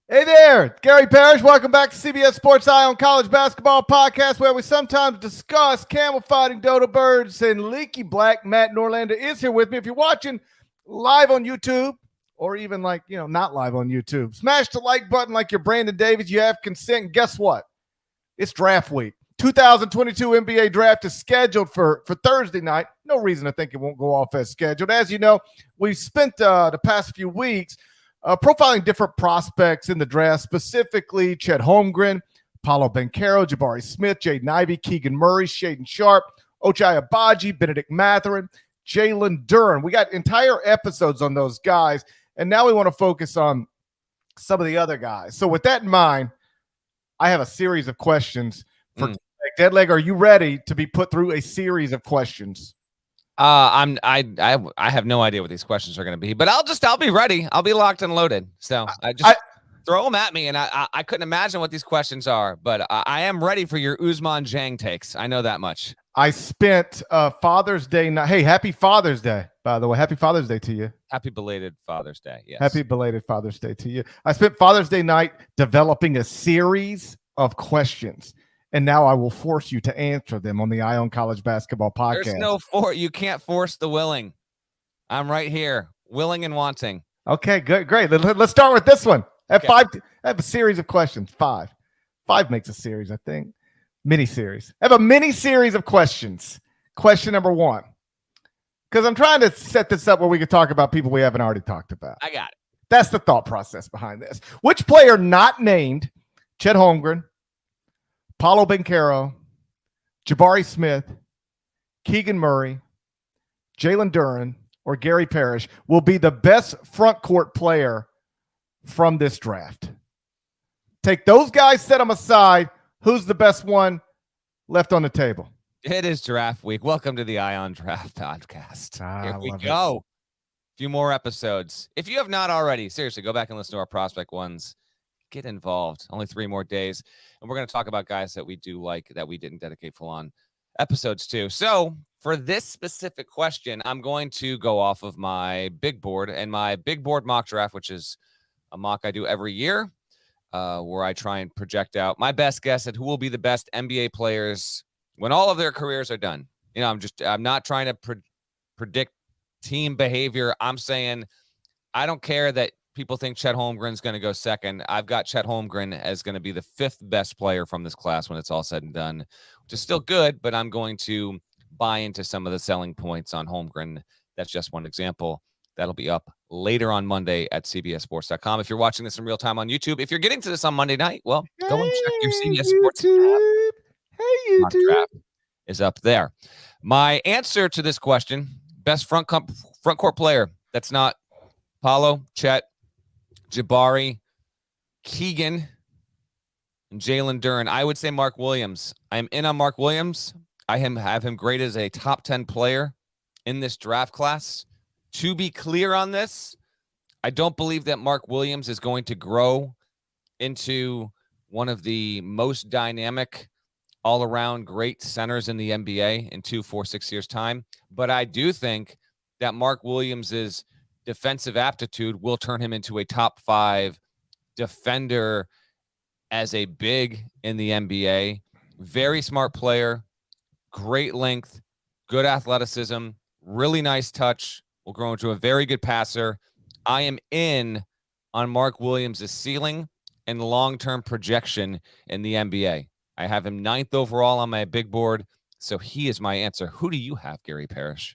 Hey there, Gary Parrish. Welcome back to CBS Sports Eye on College Basketball Podcast, where we sometimes discuss camel fighting dodo birds and leaky black. Matt Norlander is here with me. If you're watching live on YouTube, or even not live on YouTube, smash the like button like you're Brandon Davis. You have consent. And guess what? It's draft week. 2022 NBA draft is scheduled for Thursday night. No reason to think it won't go off as scheduled. As you know, we've spent the past few weeks profiling different prospects in the draft, specifically Chet Holmgren, Paolo Banchero, Jabari Smith, Jaden Ivey, Keegan Murray, Shaedon Sharpe, Ochai Agbaji, Benedict Mathurin, Jalen Duren. We got entire episodes on those guys, and now we want to focus on some of the other guys. So with that in mind, I have a series of questions for Deadleg. Are you ready to be put through a series of questions? I have no idea what these questions are going to be, but I'll be ready. I'll be locked and loaded. So I throw them at me, and I couldn't imagine what these questions are, but I am ready for your Usman Jang takes. I know that much. I spent Father's Day night. Hey, happy Father's Day, by the way. Happy Father's Day to you. Happy belated Father's Day. Yes. Happy belated Father's Day to you. I spent Father's Day night developing a series of questions, and now I will force you to answer them on the Eye on College Basketball Podcast. There's no you can't force the willing. I'm right here, willing and wanting. Okay, good, great. Let's start with this one. I have a series of questions. Five makes a series, I think. Mini-series. I have a mini-series of questions. Question number one. Because I'm trying to set this up where we can talk about people we haven't already talked about. I got it. That's the thought process behind this. Which player not named Chet Holmgren, Paolo Banchero, Jabari Smith, Keegan Murray, Jalen Duren, or Gary Parrish will be the best front court player from this draft? Take those guys, set them aside. Who's the best one left on the table? It is draft week. Welcome to the Ion Draft Podcast. Here we go. A few more episodes. If you have not already, seriously, go back and listen to our prospect ones. Get involved. Only 3 more days. And we're going to talk about guys that we do like that we didn't dedicate full-on episodes to. So for this specific question, I'm going to go off of my big board and my big board mock draft, which is a mock I do every year, where I try and project out my best guess at who will be the best NBA players when all of their careers are done. You know, I'm not trying to predict team behavior. I'm saying I don't care that people think Chet Holmgren's going to go second. I've got Chet Holmgren as going to be the 5th best player from this class when it's all said and done, which is still good, but I'm going to buy into some of the selling points on Holmgren. That's just one example. That'll be up later on Monday at cbssports.com. If you're watching this in real time on YouTube, if you're getting to this on Monday night, well, go and check your CBS Sports tab. Hey, YouTube. Draft is up there. My answer to this question, best front court player that's not Paolo, Chet, Jabari, Keegan, and Jalen Duren. I would say Mark Williams. I am in on Mark Williams. I have him graded as a top 10 player in this draft class. To be clear on this, I don't believe that Mark Williams is going to grow into one of the most dynamic, all-around great centers in the NBA in 2, 4, 6 years' time. But I do think that Mark Williams's defensive aptitude will turn him into a top 5 defender as a big in the NBA. Very smart player, great length, good athleticism, really nice touch, will grow into a very good passer. I am in on Mark Williams' ceiling and long-term projection in the NBA. I have him 9th overall on my big board, so he is my answer. Who do you have, Gary Parrish?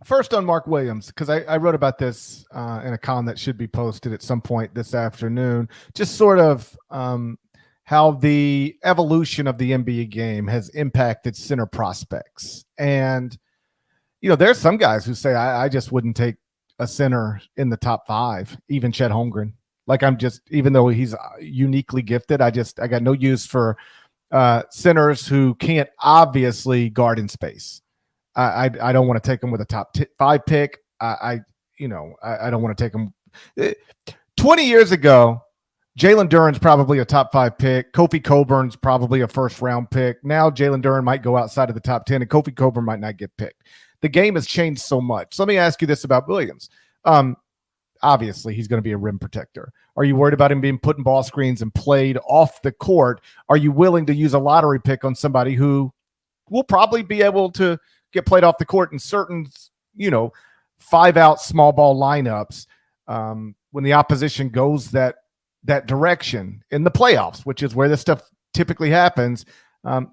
First on Mark Williams, because I wrote about this in a column that should be posted at some point this afternoon, just sort of how the evolution of the NBA game has impacted center prospects. And, you know, there's some guys who say, I just wouldn't take a center in the top 5, even Chet Holmgren. Like even though he's uniquely gifted, I got no use for centers who can't obviously guard in space. I don't want to take him with a top 5 pick. I don't want to take him. 20 years ago, Jalen Duren's probably a top 5 pick. Kofi Coburn's probably a first-round pick. Now Jalen Duren might go outside of the top 10, and Kofi Coburn might not get picked. The game has changed so much. So let me ask you this about Williams. obviously he's going to be a rim protector. Are you worried about him being put in ball screens and played off the court? Are you willing to use a lottery pick on somebody who will probably be able to get played off the court in certain, 5-out small ball lineups when the opposition goes that direction in the playoffs, which is where this stuff typically happens?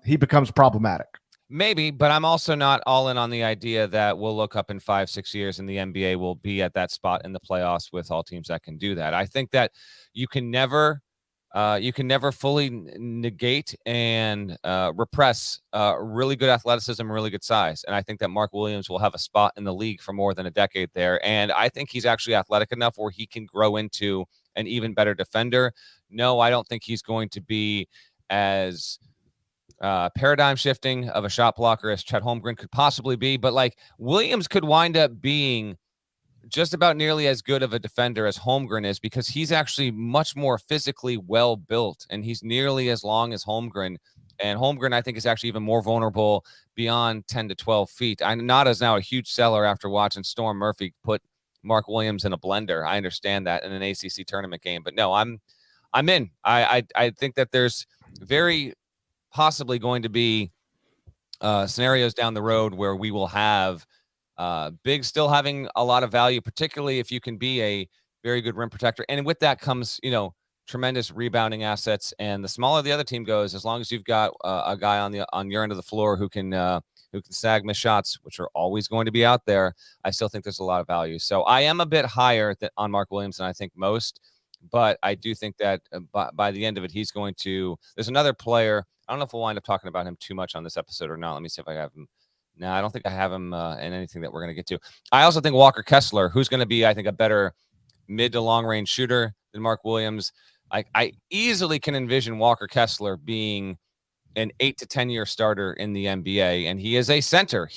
He becomes problematic. Maybe, but I'm also not all in on the idea that we'll look up in 5-6 years and the NBA will be at that spot in the playoffs with all teams that can do that. I think that you can never fully negate and repress really good athleticism, really good size. And I think that Mark Williams will have a spot in the league for more than a decade there. And I think he's actually athletic enough where he can grow into an even better defender. No, I don't think he's going to be as paradigm shifting of a shot blocker as Chet Holmgren could possibly be, but like Williams could wind up being just about nearly as good of a defender as Holmgren is, because he's actually much more physically well built and he's nearly as long as Holmgren. And Holmgren, I think, is actually even more vulnerable beyond 10 to 12 feet. I'm not as now a huge seller after watching Storm Murphy put Mark Williams in a blender. I understand that in an ACC tournament game, but no, I'm in. I think that there's very possibly going to be scenarios down the road where we will have big still having a lot of value, particularly if you can be a very good rim protector. And with that comes, tremendous rebounding assets. And the smaller the other team goes, as long as you've got a guy on your end of the floor who can sag miss shots, which are always going to be out there, I still think there's a lot of value. So I am a bit higher on Mark Williams than I think most, but I do think that by the end of it, he's going to. There's another player. I don't know if we'll wind up talking about him too much on this episode or not. Let me see if I have him. No, I don't think I have him in anything that we're going to get to. I also think Walker Kessler, who's going to be, I think, a better mid to long range shooter than Mark Williams. I easily can envision Walker Kessler being an 8 to 10 year starter in the NBA, and he is a center.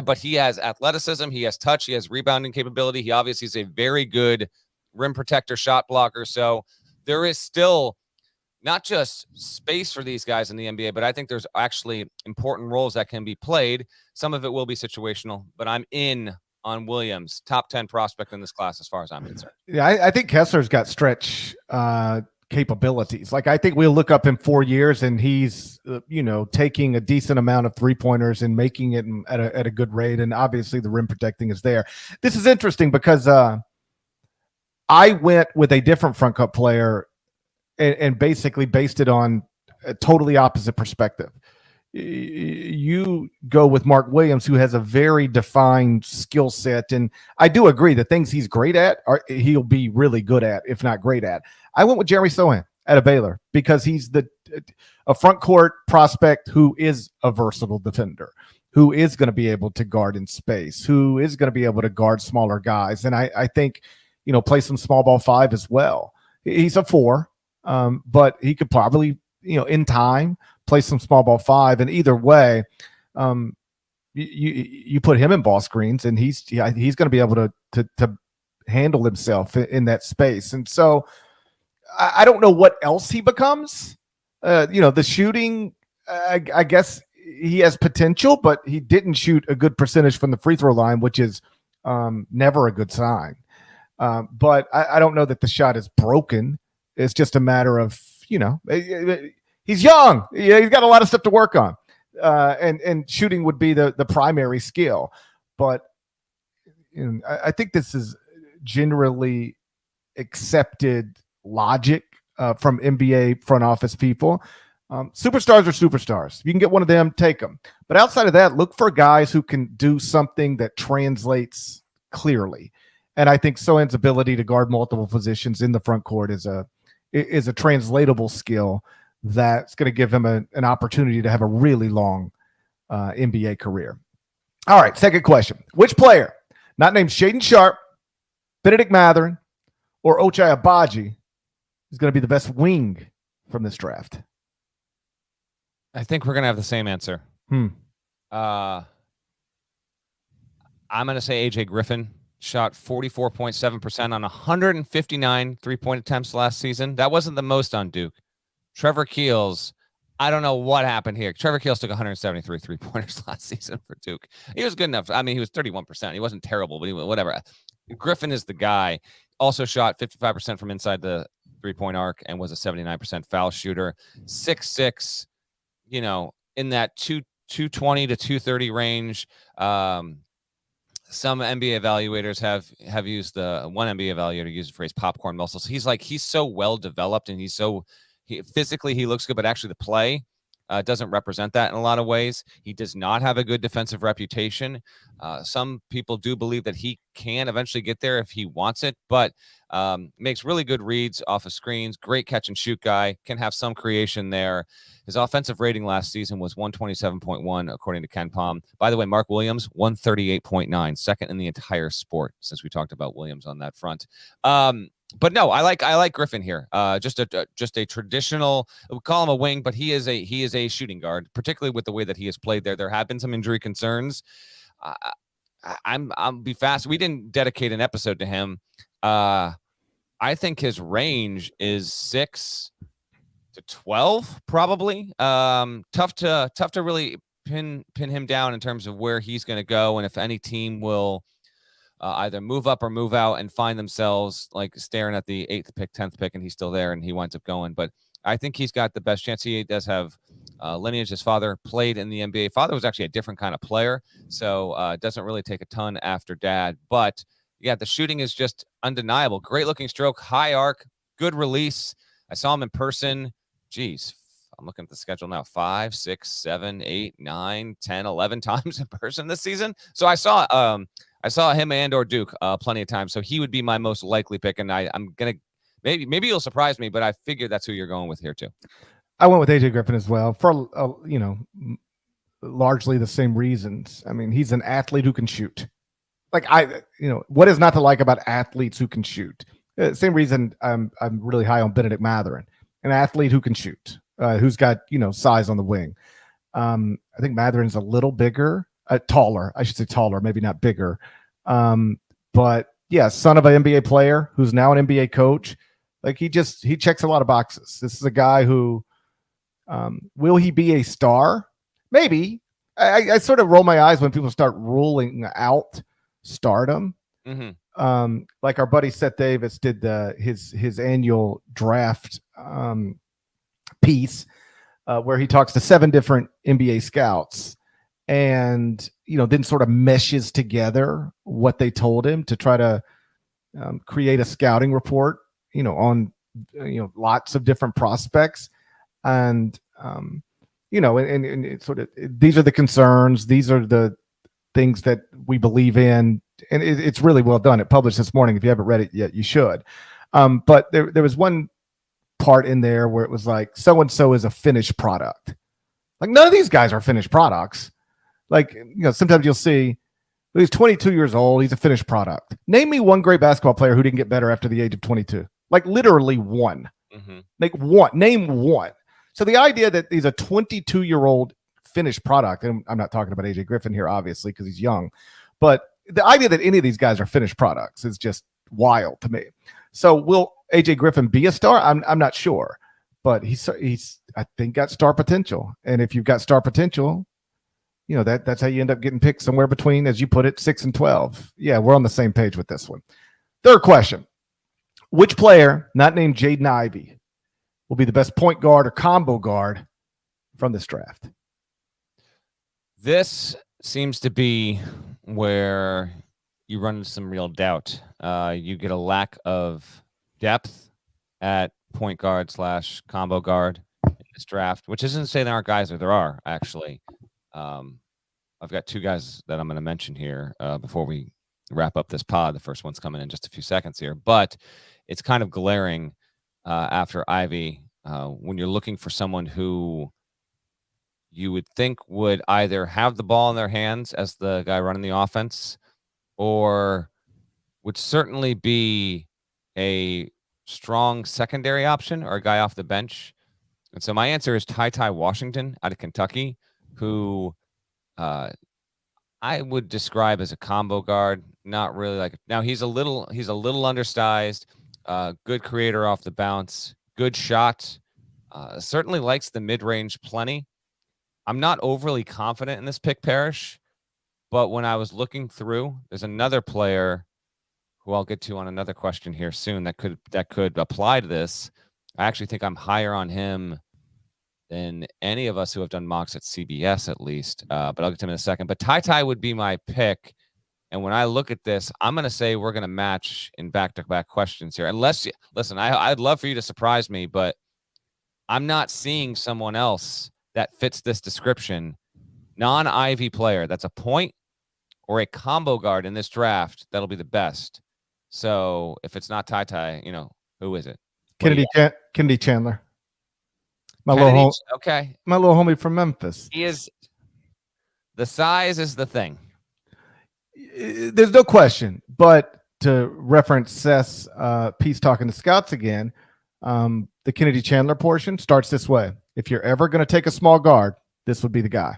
But he has athleticism, he has touch, he has rebounding capability. He obviously is a very good rim protector, shot blocker. So there is still not just space for these guys in the NBA, but I think there's actually important roles that can be played. Some of it will be situational, but I'm in on Williams, top 10 prospect in this class as far as I'm concerned. Yeah, I think Kessler's got stretch capabilities. Like, I think we'll look up in 4 years and he's, taking a decent amount of 3-pointers and making it at a good rate. And obviously the rim protecting is there. This is interesting because I went with a different front court player and basically based it on a totally opposite perspective. You go with Mark Williams, who has a very defined skill set. And I do agree the things he's great at, he'll be really good at, if not great at. I went with Jeremy Sohan out of Baylor because he's a front court prospect who is a versatile defender, who is going to be able to guard in space, who is going to be able to guard smaller guys. And I think, play some small ball 5 as well. He's a 4. But he could probably, in time, play some small ball 5. And either way, you put him in ball screens, and he's going to be able to handle himself in that space. And so I don't know what else he becomes. The shooting, I guess he has potential, but he didn't shoot a good percentage from the free throw line, which is never a good sign. But I don't know that the shot is broken. It's just a matter of, he's young. He's got a lot of stuff to work on. And shooting would be the primary skill. But I think this is generally accepted logic from NBA front office people. Superstars are superstars. You can get one of them, take them. But outside of that, look for guys who can do something that translates clearly. And I think Sohan's ability to guard multiple positions in the front court is a translatable skill that's going to give him an opportunity to have a really long NBA career. All right, second question. Which player, not named Shaedon Sharpe, Benedict Mathurin, or Ochai Agbaji, is going to be the best wing from this draft? I think we're going to have the same answer. I'm going to say AJ Griffin. Shot 44.7% on 159 3-point attempts last season. That wasn't the most on Duke. Trevor Keels, I don't know what happened here. Trevor Keels took 173 3-pointers last season for Duke. He was good enough. I mean, he was 31%. He wasn't terrible, but he was whatever. Griffin is the guy. Also shot 55% from inside the three-point arc and was a 79% foul shooter. 6'6", in that 220 to 230 range. Some NBA evaluators have used one NBA evaluator used the phrase popcorn muscles. He's so well developed, and physically he looks good, but actually the play doesn't represent that in a lot of ways. He does not have a good defensive reputation. Some people do believe that he can eventually get there if he wants it, but makes really good reads off of screens. Great catch and shoot guy. Can have some creation there. His offensive rating last season was 127.1, according to Ken Palm. By the way, Mark Williams, 138.9, second in the entire sport, since we talked about Williams on that front. But no, I like Griffin here. Just a traditional, we call him a wing, but he is a shooting guard, particularly with the way that he has played there. There have been some injury concerns. I'll be fast. We didn't dedicate an episode to him. I think his range is 6 to 12, probably. Tough to really pin him down in terms of where he's going to go, and if any team will either move up or move out and find themselves like staring at the 8th pick, 10th pick, and he's still there and he winds up going. But I think he's got the best chance. He does have lineage. His father played in the NBA. Father was actually a different kind of player, so doesn't really take a ton after dad. But yeah, the shooting is just undeniable. Great looking stroke, high arc, good release. I saw him in person. Geez, I'm looking at the schedule now. 5, 6, 7, 8, 9, 10, 11 times in person this season. So I saw him and or Duke plenty of times. So he would be my most likely pick. And I'm going to maybe you'll surprise me, but I figured that's who you're going with here too. I went with AJ Griffin as well for, largely the same reasons. I mean, he's an athlete who can shoot. Like what is not to like about athletes who can shoot? Same reason I'm really high on Benedict Mathurin, an athlete who can shoot, who's got, size on the wing. I think Mathurin's a little bigger, taller. I should say taller, maybe not bigger. But yeah, son of an NBA player who's now an NBA coach. Like he checks a lot of boxes. This is a guy who, will he be a star? Maybe. I sort of roll my eyes when people start ruling out stardom. Mm-hmm. Like our buddy Seth Davis did his annual draft piece where he talks to 7 different NBA scouts and then sort of meshes together what they told him to try to create a scouting report on lots of different prospects. And and it's sort of, these are the concerns, these are the things that we believe in, and it's really well done. It published this morning. If you haven't read it yet, you should. But there was one part in there where it was like, so-and-so is a finished product. Like none of these guys are finished products. Like, sometimes you'll see he's 22 years old. He's a finished product. Name me one great basketball player who didn't get better after the age of 22. Like literally one. Mm-hmm. Like one. Name one. So the idea that he's a 22-year-old finished product, and I'm not talking about AJ Griffin here, obviously, because he's young, but the idea that any of these guys are finished products is just wild to me. So will AJ Griffin be a star? I'm not sure, but he's I think got star potential. And if you've got star potential, that's how you end up getting picked somewhere between, as you put it, 6 and 12. Yeah, we're on the same page with this one. Third question: which player not named Jaden Ivey will be the best point guard or combo guard from this draft? This seems to be where you run into some real doubt. You get a lack of depth at point guard / combo guard in this draft, which isn't to say there aren't guys, or there are actually. I've got 2 guys that I'm going to mention here before we wrap up this pod. The first one's coming in just a few seconds here, but it's kind of glaring after Ivy when you're looking for someone who you would think would either have the ball in their hands as the guy running the offense, or would certainly be a strong secondary option or a guy off the bench. And so my answer is Ty Washington out of Kentucky, who I would describe as a combo guard. Not really like, now he's a little undersized, good creator off the bounce, good shot, certainly likes the mid-range plenty. I'm not overly confident in this pick, Parrish, but when I was looking through, there's another player who I'll get to on another question here soon that could apply to this. I actually think I'm higher on him than any of us who have done mocks at CBS, at least. But I'll get to him in a second. But Ty would be my pick. And when I look at this, I'm going to say we're going to match in back-to-back questions here. Unless, listen, I'd love for you to surprise me, but I'm not seeing someone else that fits this description. Non-Ivy player that's a point or a combo guard in this draft that'll be the best. So if it's not Ty, who is it? Kennedy Chandler. My Kennedy, little okay. My little homie from Memphis. He is. The size is the thing. There's no question. But to reference Seth's piece talking to scouts again, the Kennedy Chandler portion starts this way. If you're ever going to take a small guard, this would be the guy.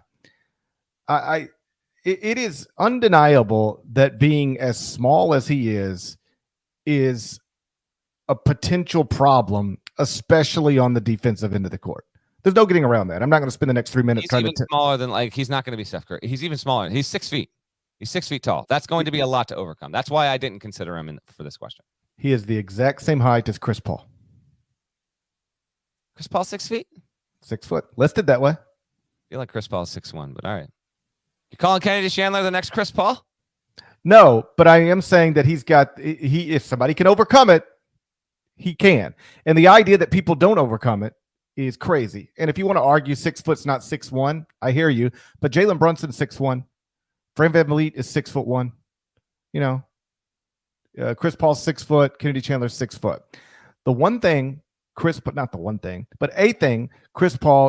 It is undeniable that being as small as he is a potential problem, especially on the defensive end of the court. There's no getting around that. I'm not going to spend the next 3 minutes trying to. He's even smaller than he's not going to be Steph Curry. He's even smaller. He's 6 feet. He's 6 feet tall. That's going to be a lot to overcome. That's why I didn't consider him for this question. He is the exact same height as Chris Paul. Chris Paul 6 feet? 6 foot. Listed that way. I feel like Chris Paul is 6'1", but all right. You calling Kennedy Chandler the next Chris Paul? No, but I am saying that if somebody can overcome it, he can. And the idea that people don't overcome it is crazy. And if you want to argue 6 foot's not 6'1", I hear you. But Jalen Brunson 6'1", Fred VanVleet is 6'1". Chris Paul's 6 foot, Kennedy Chandler's 6 foot. The one thing, Chris Paul,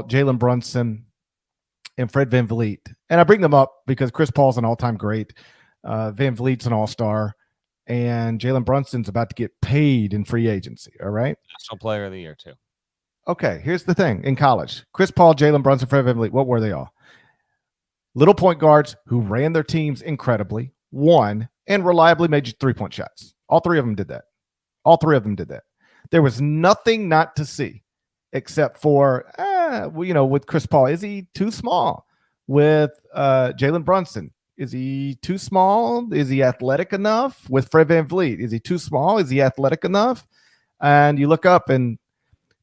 Jalen Brunson, and Fred VanVleet. And I bring them up because Chris Paul's an all-time great. VanVleet's an all-star. And Jalen Brunson's about to get paid in free agency, all right? National Player of the Year, too. Okay, here's the thing. In college, Chris Paul, Jalen Brunson, Fred VanVleet, what were they all? Little point guards who ran their teams incredibly, won, and reliably made you three-point shots. All three of them did that. There was nothing not to see except for, with Chris Paul, is he too small? With Jalen Brunson, is he too small? Is he athletic enough? With Fred VanVleet, is he too small? Is he athletic enough? And you look up, and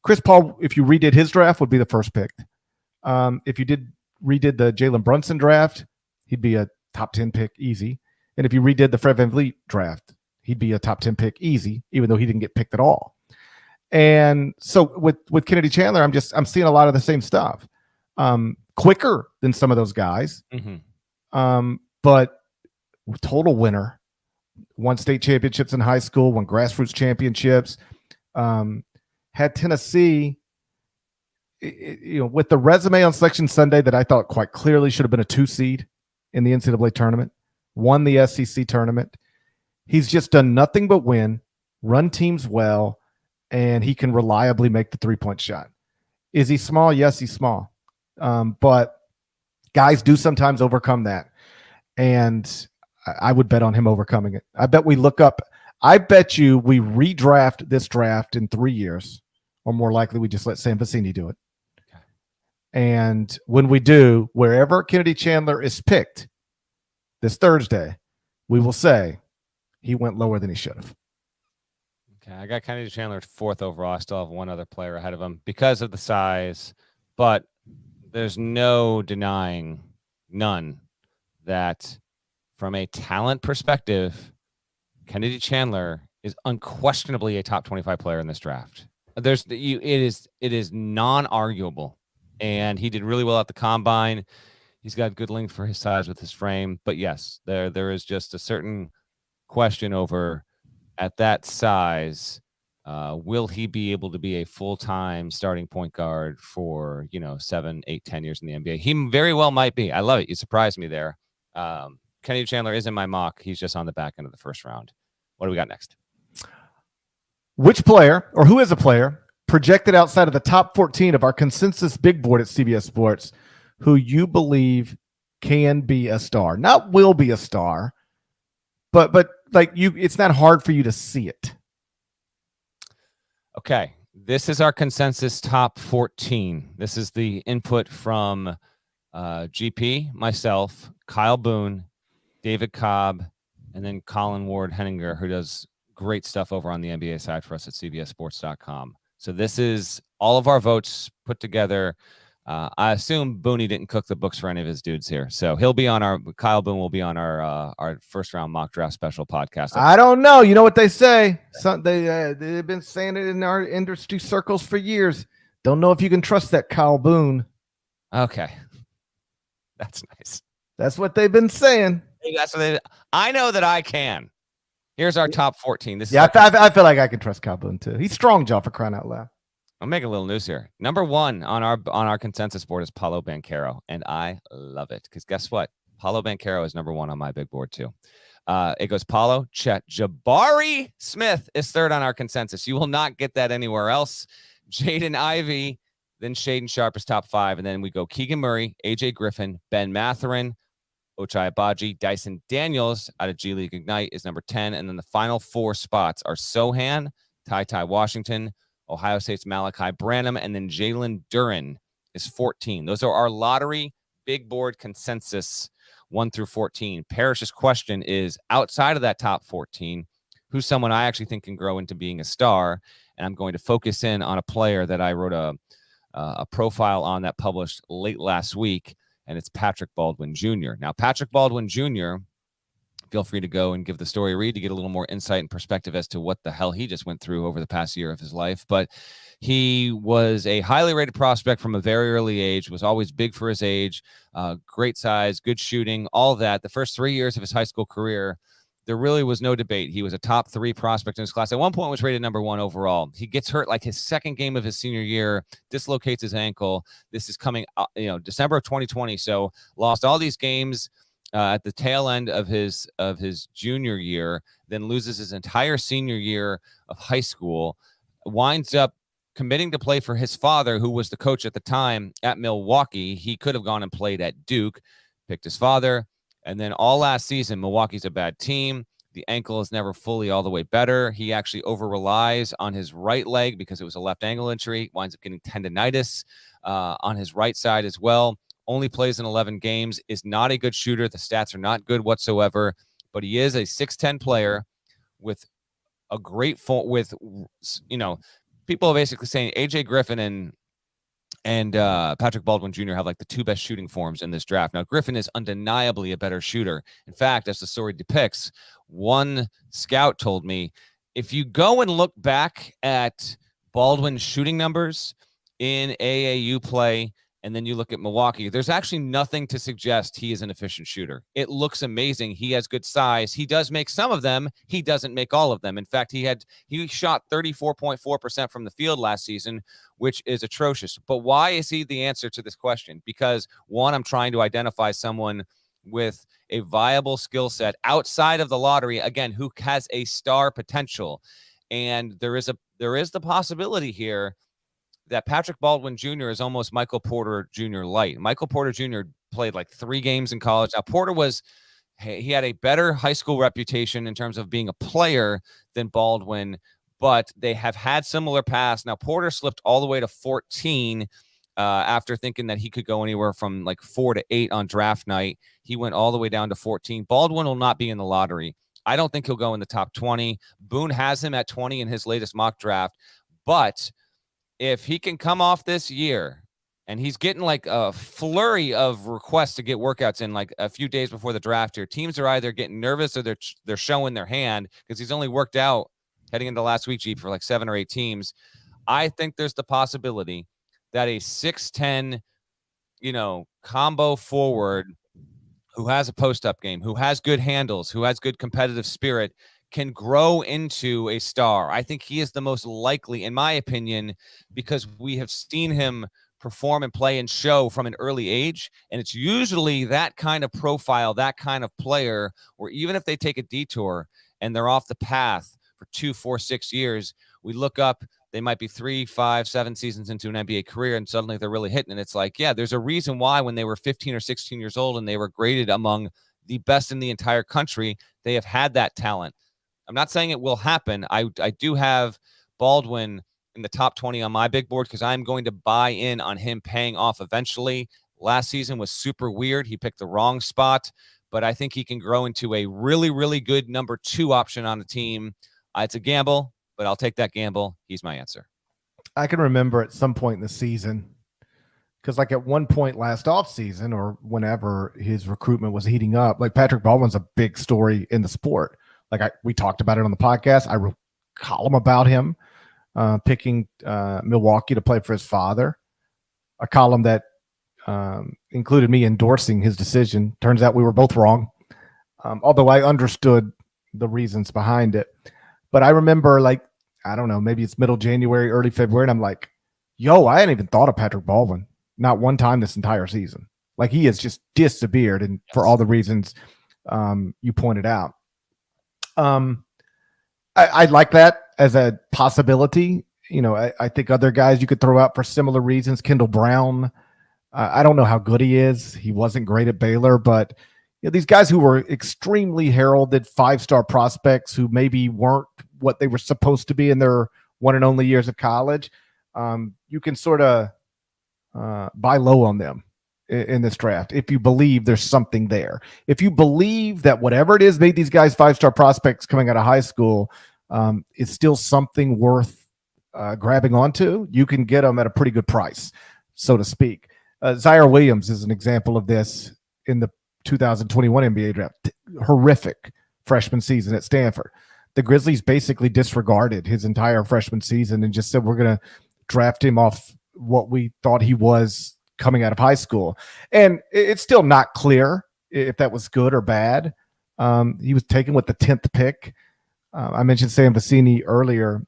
Chris Paul, if you redid his draft, would be the first pick. If you redid the Jalen Brunson draft, he'd be a top 10 pick easy. And if you redid the Fred VanVleet draft, he'd be a top 10 pick easy, even though he didn't get picked at all. And so with Kennedy Chandler, I'm seeing a lot of the same stuff. Quicker than some of those guys. Mm-hmm. But total winner, won state championships in high school, won grassroots championships, had Tennessee, with the resume on Selection Sunday that I thought quite clearly should have been a 2 seed in the NCAA tournament, won the SEC tournament. He's just done nothing but win, run teams well, and he can reliably make the three-point shot. Is he small? Yes, he's small. But guys do sometimes overcome that. And I would bet on him overcoming it. I bet you we redraft this draft in 3 years, or more likely we just let Sam Vecini do it. Okay. And when we do, wherever Kennedy Chandler is picked this Thursday, we will say he went lower than he should have. Okay, I got Kennedy Chandler 4th overall. I still have one other player ahead of him because of the size, but there's no denying, none, that from a talent perspective, Kennedy Chandler is unquestionably a top 25 player in this draft. It is non-arguable, and he did really well at the combine. He's got good length for his size with his frame, but yes, there is just a certain question over at that size. Will he be able to be a full-time starting point guard for 7, 8, 10 years in the NBA? He very well might be. I love it. You surprised me there. Kennedy Chandler is in my mock. He's just on the back end of the first round. What do we got next? Which player, or who is a player, projected outside of the top 14 of our consensus big board at CBS Sports, who you believe can be a star? Not will be a star, but it's not hard for you to see it. Okay. This is our consensus top 14. This is the input from GP, myself, Kyle Boone, David Cobb, and then Colin Ward Henninger, who does great stuff over on the NBA side for us at cbssports.com. So this is all of our votes put together. I assume Booney didn't cook the books for any of his dudes here. So he'll be on Kyle Boone will be on our first round mock draft special podcast. I don't know. You know what they say? They've been saying it in our industry circles for years. Don't know if you can trust that Kyle Boone. Okay. That's nice. That's what they've been saying. I know that I can. Here's our top 14. I feel like I can trust Kyle Boone too. He's strong, John, for crying out loud. I'll make a little news here. Number 1 on our consensus board is Paolo Banchero, and I love it because guess what? Paolo Banchero is number 1 on my big board too. It goes Paolo, Chet, Jabari Smith is 3rd on our consensus. You will not get that anywhere else. Jaden Ivey, then Shaden Sharp is top 5, and then we go Keegan Murray, AJ Griffin, Ben Mathurin, Ochai Agbaji, Dyson Daniels out of G League Ignite is number 10, and then the final 4 spots are Sohan, Ty Washington, Ohio State's Malachi Branham, and then Jalen Duren is 14. Those are our lottery big board consensus 1 through 14. Parrish's question is, outside of that top 14, who's someone I actually think can grow into being a star? And I'm going to focus in on a player that I wrote a profile on that published late last week, and it's Patrick Baldwin Jr. Now, Patrick Baldwin Jr., feel free to go and give the story a read to get a little more insight and perspective as to what the hell he just went through over the past year of his life. But he was a highly rated prospect from a very early age, was always big for his age, great size, good shooting, all that. The first 3 years of his high school career, there really was no debate. He was a top 3 prospect in his class. At one point was rated number 1 overall. He gets hurt like his second game of his senior year, dislocates his ankle. This is coming, December of 2020. So lost all these games at the tail end of his junior year, then loses his entire senior year of high school, winds up committing to play for his father, who was the coach at the time at Milwaukee. He could have gone and played at Duke, picked his father. And then all last season, Milwaukee's a bad team. The ankle is never fully all the way better. He actually over-relies on his right leg because it was a left ankle injury, winds up getting tendonitis on his right side as well. Only plays in 11 games, is not a good shooter. The stats are not good whatsoever, but he is a 6'10" player with a great people are basically saying AJ Griffin and Patrick Baldwin Jr. have like the 2 best shooting forms in this draft. Now, Griffin is undeniably a better shooter. In fact, as the story depicts, one scout told me, if you go and look back at Baldwin's shooting numbers in AAU play, and then you look at Milwaukee, there's actually nothing to suggest he is an efficient shooter. It looks amazing. He has good size. He does make some of them. He doesn't make all of them. In fact, he shot 34.4% from the field last season, which is atrocious. But why is he the answer to this question? Because, one, I'm trying to identify someone with a viable skill set outside of the lottery, again, who has a star potential. And there is the possibility here that Patrick Baldwin Jr. is almost Michael Porter Jr. light. Michael Porter Jr. played like 3 games in college. Now, Porter he had a better high school reputation in terms of being a player than Baldwin, but they have had similar paths. Now, Porter slipped all the way to 14 after thinking that he could go anywhere from like 4 to 8 on draft night. He went all the way down to 14. Baldwin will not be in the lottery. I don't think he'll go in the top 20. Boone has him at 20 in his latest mock draft, but if he can come off this year and he's getting like a flurry of requests to get workouts in like a few days before the draft here, teams are either getting nervous or they're showing their hand because he's only worked out heading into last week, Jeep, for like 7 or 8 teams. I think there's the possibility that a 6'10", combo forward who has a post-up game, who has good handles, who has good competitive spirit, can grow into a star. I think he is the most likely, in my opinion, because we have seen him perform and play and show from an early age. And it's usually that kind of profile, that kind of player, where even if they take a detour and they're off the path for 2, 4, 6 years, we look up, they might be 3, 5, 7 seasons into an NBA career, and suddenly they're really hitting. And it's like, yeah, there's a reason why when they were 15 or 16 years old and they were graded among the best in the entire country, they have had that talent. I'm not saying it will happen. I do have Baldwin in the top 20 on my big board because I'm going to buy in on him paying off eventually. Last season was super weird. He picked the wrong spot, but I think he can grow into a really, really good number 2 option on the team. It's a gamble, but I'll take that gamble. He's my answer. I can remember at some point in the season, because like at one point last offseason or whenever his recruitment was heating up, like Patrick Baldwin's a big story in the sport. Like we talked about it on the podcast. I wrote a column about him picking Milwaukee to play for his father, a column that included me endorsing his decision. Turns out we were both wrong, although I understood the reasons behind it. But I remember, like, I don't know, maybe it's middle January, early February, and I'm like, yo, I hadn't even thought of Patrick Baldwin. Not one time this entire season. Like, he has just disappeared, and for all the reasons you pointed out. I like that as a possibility. You know, I think other guys you could throw out for similar reasons. Kendall Brown, I don't know how good he is. He wasn't great at Baylor, but you know, these guys who were extremely heralded 5-star prospects who maybe weren't what they were supposed to be in their one and only years of college, you can sort of buy low on them in this draft if you believe there's something there. If you believe that whatever it is made these guys 5-star prospects coming out of high school is still something worth grabbing onto, you can get them at a pretty good price, so to speak. Zaire Williams is an example of this in the 2021 NBA draft. Horrific freshman season at Stanford. The Grizzlies basically disregarded his entire freshman season and just said, we're going to draft him off what we thought he was coming out of high school. And it's still not clear if that was good or bad. He was taken with the 10th pick. I mentioned Sam Vecini earlier.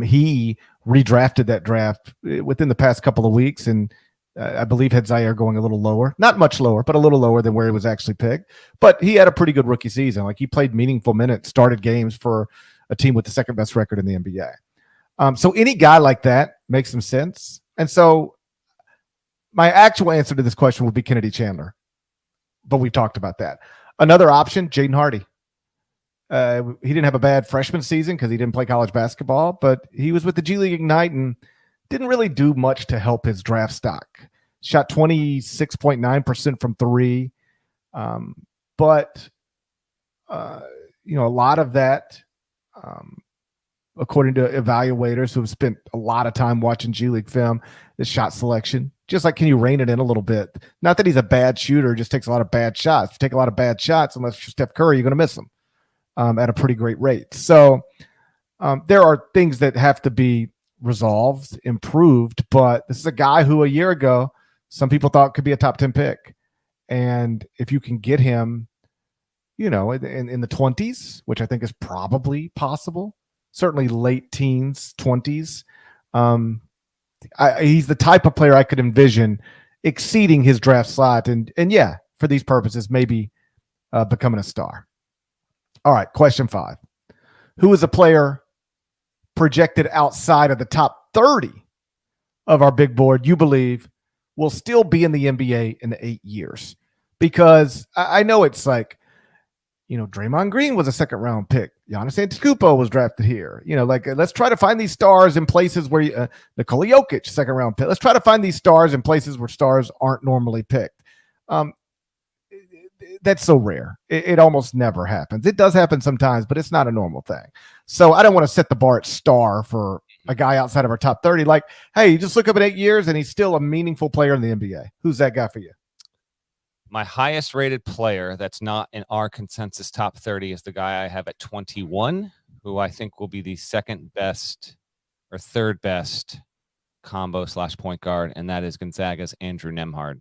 He redrafted that draft within the past couple of weeks, and I believe had Zaire going a little lower, not much lower, but a little lower than where he was actually picked. But he had a pretty good rookie season. Like, he played meaningful minutes, started games for a team with the second best record in the NBA. So any guy like that makes some sense. And so my actual answer to this question would be Kennedy Chandler, but we've talked about that. Another option, Jaden Hardy. He didn't have a bad freshman season because he didn't play college basketball, but he was with the G League Ignite and didn't really do much to help his draft stock. Shot 26.9% from 3. But you know, a lot of that, according to evaluators who have spent a lot of time watching G League film, is shot selection. Just like, can you rein it in a little bit? Not that he's a bad shooter, just takes a lot of bad shots. If you take a lot of bad shots, unless you're Steph Curry, you're going to miss them at a pretty great rate. So there are things that have to be resolved, improved, but this is a guy who a year ago some people thought could be a top 10 pick. And if you can get him, you know, in the 20s, which I think is probably possible, certainly late teens, 20s, he's the type of player I could envision exceeding his draft slot and yeah, for these purposes, maybe becoming a star. All right, question 5. Who is a player projected outside of the top 30 of our big board you believe will still be in the NBA in 8 years? Because I know it's like, you know, Draymond Green was a second-round pick. Giannis Antetokounmpo was drafted here. You know, like, let's try to find these stars in places where Nikola Jokic, second-round pick. Let's try to find these stars in places where stars aren't normally picked. That's so rare. It almost never happens. It does happen sometimes, but it's not a normal thing. So I don't want to set the bar at star for a guy outside of our top 30. Like, hey, you just look up at 8 years and he's still a meaningful player in the NBA. Who's that guy for you? My highest rated player that's not in our consensus top 30 is the guy I have at 21, who I think will be the second best or third best combo / point guard, and that is Gonzaga's Andrew Nemhart.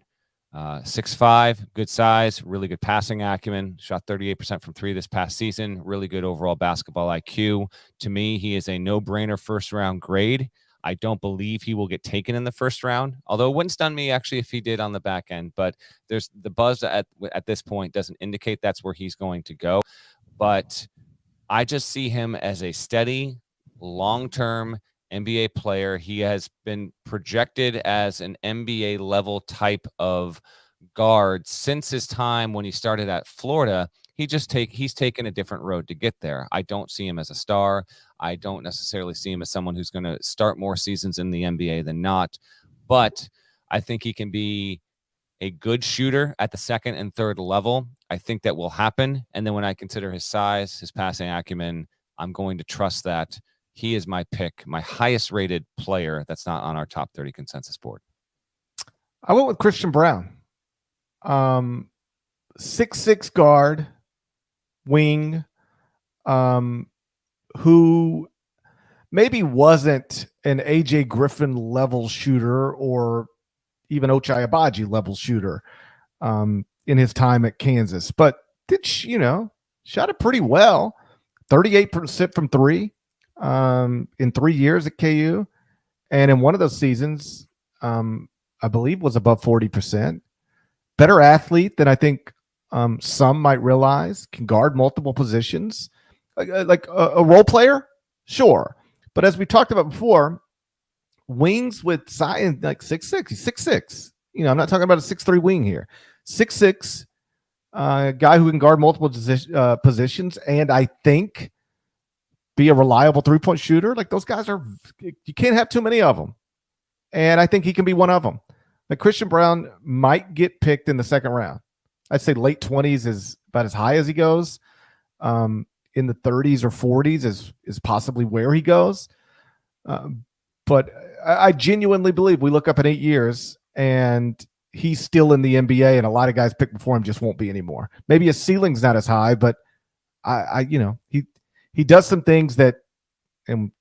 6'5", good size, really good passing acumen, shot 38% from 3 this past season, really good overall basketball IQ. To me, he is a no-brainer first-round grade. I don't believe he will get taken in the first round, although it wouldn't stun me actually if he did on the back end. But there's the buzz at this point doesn't indicate that's where he's going to go. But I just see him as a steady, long-term NBA player. He has been projected as an NBA level type of guard since his time when he started at Florida. He's taken a different road to get there. I don't see him as a star. I don't necessarily see him as someone who's going to start more seasons in the NBA than not. But I think he can be a good shooter at the second and third level. I think that will happen. And then when I consider his size, his passing acumen, I'm going to trust that he is my pick, my highest rated player that's not on our top 30 consensus board. I went with Christian Braun. 6'6" guard, wing, who maybe wasn't an AJ Griffin level shooter or even Ochai Agbaji level shooter in his time at Kansas, but did shot it pretty well. 38% from three in 3 years at KU, and in one of those seasons, I believe was above 40%. Better athlete than I think some might realize. Can guard multiple positions, like a role player, sure. But as we talked about before, wings with size like 6'6", he's 6'6". I'm not talking about a 6'3" wing here. 6'6", guy who can guard multiple positions, and I think be a reliable 3-point shooter. Like those guys you can't have too many of them, and I think he can be one of them. Like Christian Braun might get picked in the second round. I'd say late 20s is about as high as he goes. In the 30s or 40s is possibly where he goes. But I genuinely believe we look up in 8 years and he's still in the NBA, and a lot of guys picked before him just won't be anymore. Maybe his ceiling's not as high, but he does some things that, and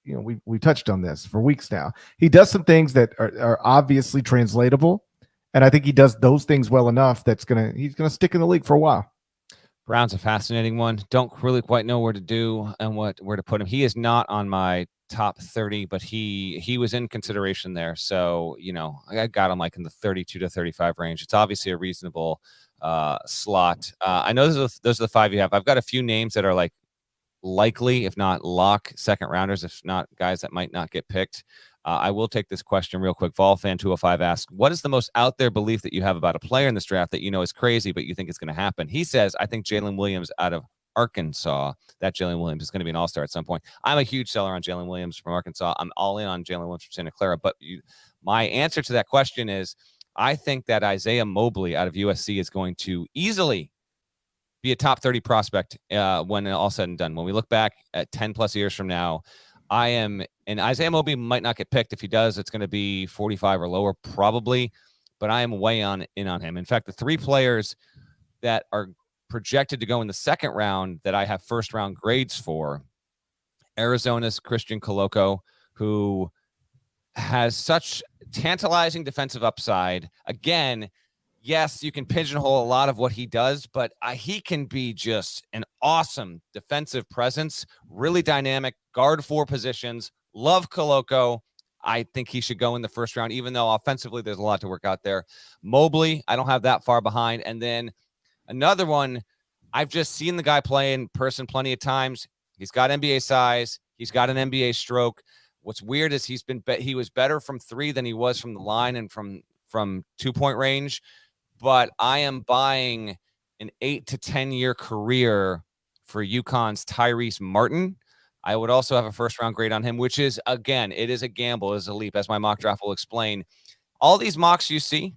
we touched on this for weeks now. He does some things that are obviously translatable, and I think he does those things well enough he's gonna stick in the league for a while. Brown's a fascinating one. Don't really quite know where to do and where to put him. He is not on my top 30, but he was in consideration there. So, I got him like in the 32 to 35 range. It's obviously a reasonable slot. I know those are the five you have. I've got a few names that are like likely, if not lock, second rounders, if not guys that might not get picked. I will take this question real quick. Volfan205 asks, what is the most out there belief that you have about a player in this draft that is crazy, but you think it's going to happen? He says, I think Jalen Williams out of Arkansas, that Jalen Williams is going to be an all-star at some point. I'm a huge seller on Jalen Williams from Arkansas. I'm all in on Jalen Williams from Santa Clara. But my answer to that question is, I think that Isaiah Mobley out of USC is going to easily be a top 30 prospect when all said and done. When we look back at 10 plus years from now, and Isaiah Mobley might not get picked. If he does, it's going to be 45 or lower probably, but I am way in on him. In fact, the three players that are projected to go in the second round that I have first round grades for, Arizona's Christian Koloko, who has such tantalizing defensive upside. Again, yes, you can pigeonhole a lot of what he does, but he can be just an awesome defensive presence, really dynamic, guard 4 positions. Love Koloko. I think he should go in the first round, even though offensively there's a lot to work out there. Mobley, I don't have that far behind. And then another one, I've just seen the guy play in person plenty of times. He's got NBA size. He's got an NBA stroke. What's weird is he was better from 3 than he was from the line and from 2-point range. But I am buying an 8 to 10 year career for UConn's Tyrese Martin. I would also have a first round grade on him, which is, again, it is a gamble, it is a leap, as my mock draft will explain. All these mocks you see,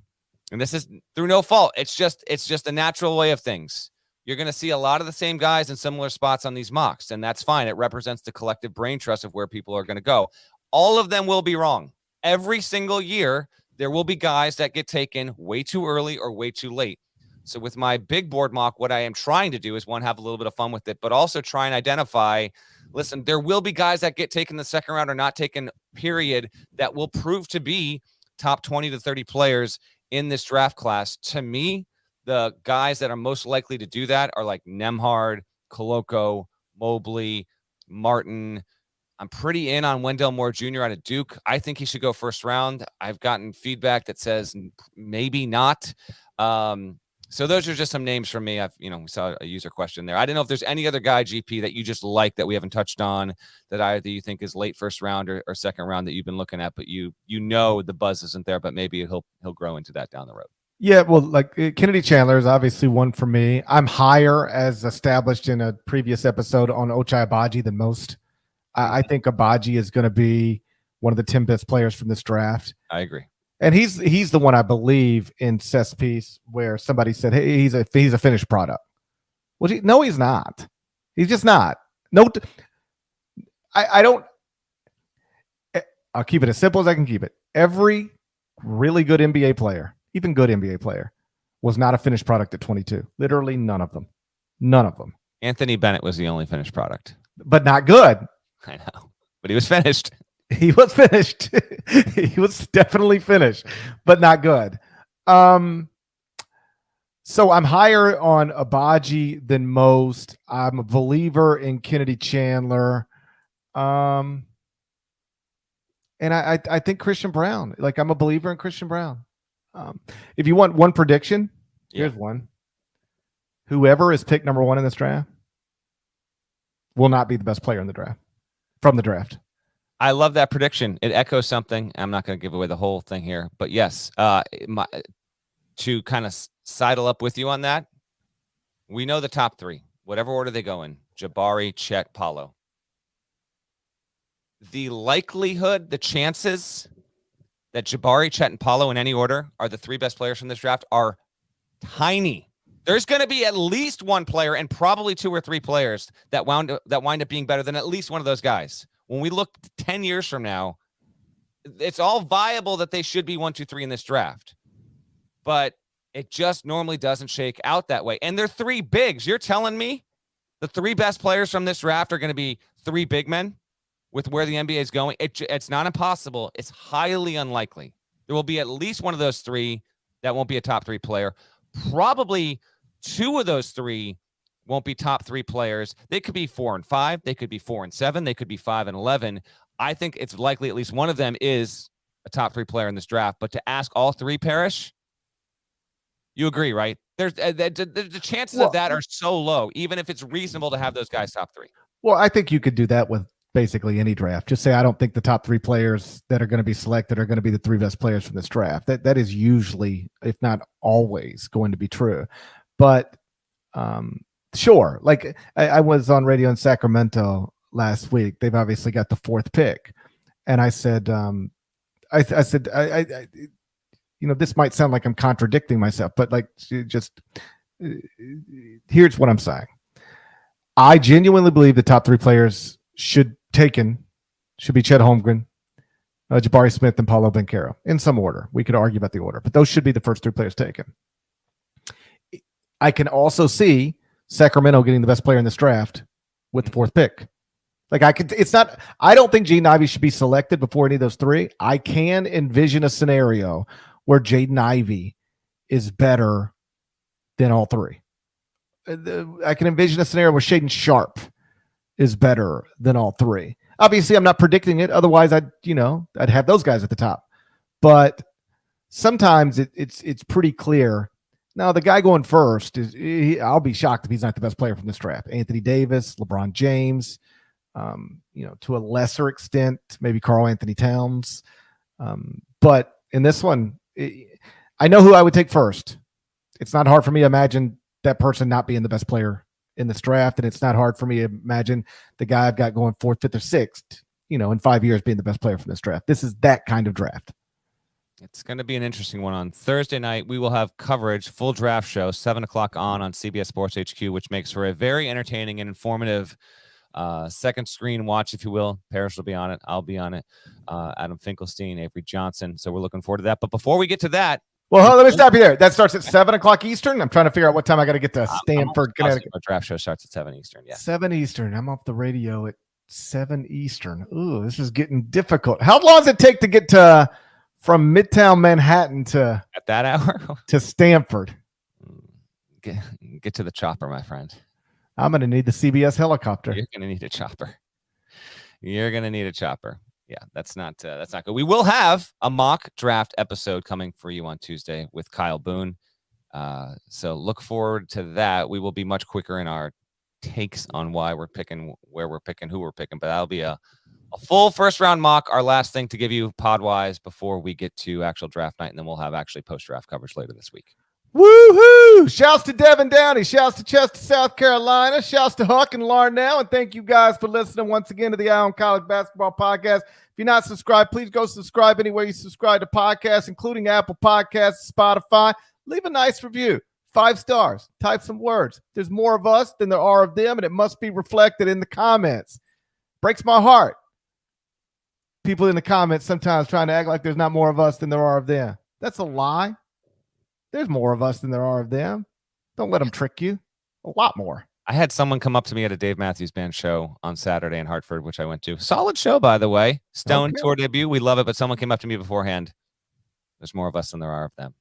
and this is through no fault, it's just a natural way of things. You're going to see a lot of the same guys in similar spots on these mocks, and that's fine. It represents the collective brain trust of where people are going to go. All of them will be wrong. Every single year, there will be guys that get taken way too early or way too late. So with my big board mock, what I am trying to do is, one, have a little bit of fun with it, but also try and identify, listen, there will be guys that get taken the second round or not taken, period, that will prove to be top 20 to 30 players in this draft class. To me, the guys that are most likely to do that are like Nemhart, Koloko, Mobley, Martin. I'm pretty in on Wendell Moore Jr. out of Duke. I think he should go first round. I've gotten feedback that says maybe not. So those are just some names from me. We saw a user question there. I don't know if there's any other guy, GP, that you just like that we haven't touched on that either you think is late first round or second round that you've been looking at, but the buzz isn't there, but maybe he'll grow into that down the road. Yeah, well, like Kennedy Chandler is obviously one for me. I'm higher, as established in a previous episode, on Ochai Agbaji than most. I think Agbaji is going to be one of the 10 best players from this draft. I agree. And he's the one I believe in Seth's piece where somebody said, "Hey, he's a finished product." Well, no, he's not. He's just not. No, I don't. I'll keep it as simple as I can keep it. Every really good NBA player, even good NBA player, was not a finished product at 22. Literally none of them. None of them. Anthony Bennett was the only finished product. But not good. I know. But he was finished. He was finished. He was definitely finished, but not good. So I'm higher on Abaji than most. I'm a believer in Kennedy Chandler. And I think Christian Brown. Like, I'm a believer in Christian Brown. If you want one prediction, here's one. Whoever is picked number 1 in this draft will not be the best player in the draft from the draft. I love that prediction. It echoes something. I'm not going to give away the whole thing here, but yes, to kind of sidle up with you on that, we know the top 3, whatever order they go in: Jabari, Chet, Paolo. The likelihood, the chances that Jabari, Chet, and Paolo in any order are the 3 best players from this draft are tiny. There's going to be at least one player and probably 2 or 3 players that wind up being better than at least one of those guys. When we look 10 years from now, it's all viable that they should be 1, 2, 3 in this draft. But it just normally doesn't shake out that way. And they're 3 bigs. You're telling me the 3 best players from this draft are going to be 3 big men with where the NBA is going? It's not impossible. It's highly unlikely. There will be at least one of those 3 that won't be a top 3 player. Probably 2 of those 3 won't be top 3 players. They could be 4 and 5. They could be 4 and 7. They could be 5 and 11. I think it's likely at least one of them is a top 3 player in this draft. But to ask all 3, Parrish, you agree, right? There's the chances of that are so low, even if it's reasonable to have those guys top 3. Well, I think you could do that with basically any draft. Just say, I don't think the top 3 players that are going to be selected are going to be the 3 best players from this draft. That is usually, if not always, going to be true. But sure, like I was on radio in Sacramento last week. They've obviously got the 4th pick, and I said, I said, this might sound like I'm contradicting myself, but like, just here's what I'm saying. I genuinely believe the top 3 players should be Chet Holmgren, Jabari Smith, and Paolo Banchero in some order. We could argue about the order, but those should be the first 3 players taken. I can also see Sacramento getting the best player in this draft with the 4th pick. Like, I don't think Jaden Ivey should be selected before any of those 3. I can envision a scenario where Jaden Ivey is better than all 3. I can envision a scenario where Shaedon Sharpe is better than all 3. Obviously, I'm not predicting it. Otherwise, I'd have those guys at the top. But sometimes it's pretty clear. Now, the guy going first I'll be shocked if he's not the best player from this draft. Anthony Davis, LeBron James, to a lesser extent, maybe Karl Anthony Towns. But in this one, I know who I would take first. It's not hard for me to imagine that person not being the best player in this draft. And it's not hard for me to imagine the guy I've got going 4th, 5th, or 6th, in 5 years being the best player from this draft. This is that kind of draft. It's going to be an interesting one on Thursday night. We will have coverage, full draft show, 7:00 on CBS Sports HQ, which makes for a very entertaining and informative second screen watch, if you will. Parrish will be on it. I'll be on it. Adam Finkelstein, Avery Johnson. So we're looking forward to that. But before we get to that, well, let me stop you there. That starts at 7:00 Eastern. I'm trying to figure out what time I got to get to Stamford, Connecticut. Our draft show starts at 7 Eastern. Yeah, 7 Eastern. I'm off the radio at 7 Eastern. Ooh, this is getting difficult. How long does it take to get from Midtown Manhattan to at that hour to Stamford? Get to the chopper, my friend. I'm going to need the CBS helicopter. You're going to need a chopper. Yeah, that's not good. We will have a mock draft episode coming for you on Tuesday with Kyle Boone. So look forward to that. We will be much quicker in our takes on why we're picking, where we're picking, who we're picking, but that'll be a full first round mock, our last thing to give you pod wise before we get to actual draft night. And then we'll have actually post draft coverage later this week. Woohoo! Shouts to Devin Downey. Shouts to Chester, South Carolina. Shouts to Huck and Larnell. And thank you guys for listening once again to the Eye on College Basketball Podcast. If you're not subscribed, please go subscribe anywhere you subscribe to podcasts, including Apple Podcasts, Spotify. Leave a nice review. 5 stars. Type some words. There's more of us than there are of them, and it must be reflected in the comments. Breaks my heart. People in the comments sometimes trying to act like there's not more of us than there are of them. That's a lie. There's more of us than there are of them. Don't let them trick you. A lot more. I had someone come up to me at a Dave Matthews Band show on Saturday in Hartford, which I went to. Solid show, by the way. Stone tour debut. We love it, but someone came up to me beforehand. There's more of us than there are of them.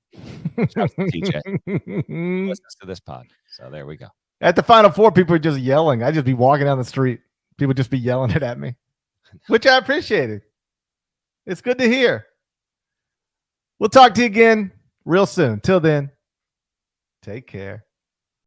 Shout out to TJ. Listens to this pod. So there we go. At the Final Four, people are just yelling. I'd just be walking down the street. People just be yelling it at me, which I appreciated. It's good to hear. We'll talk to you again real soon. Till then, take care.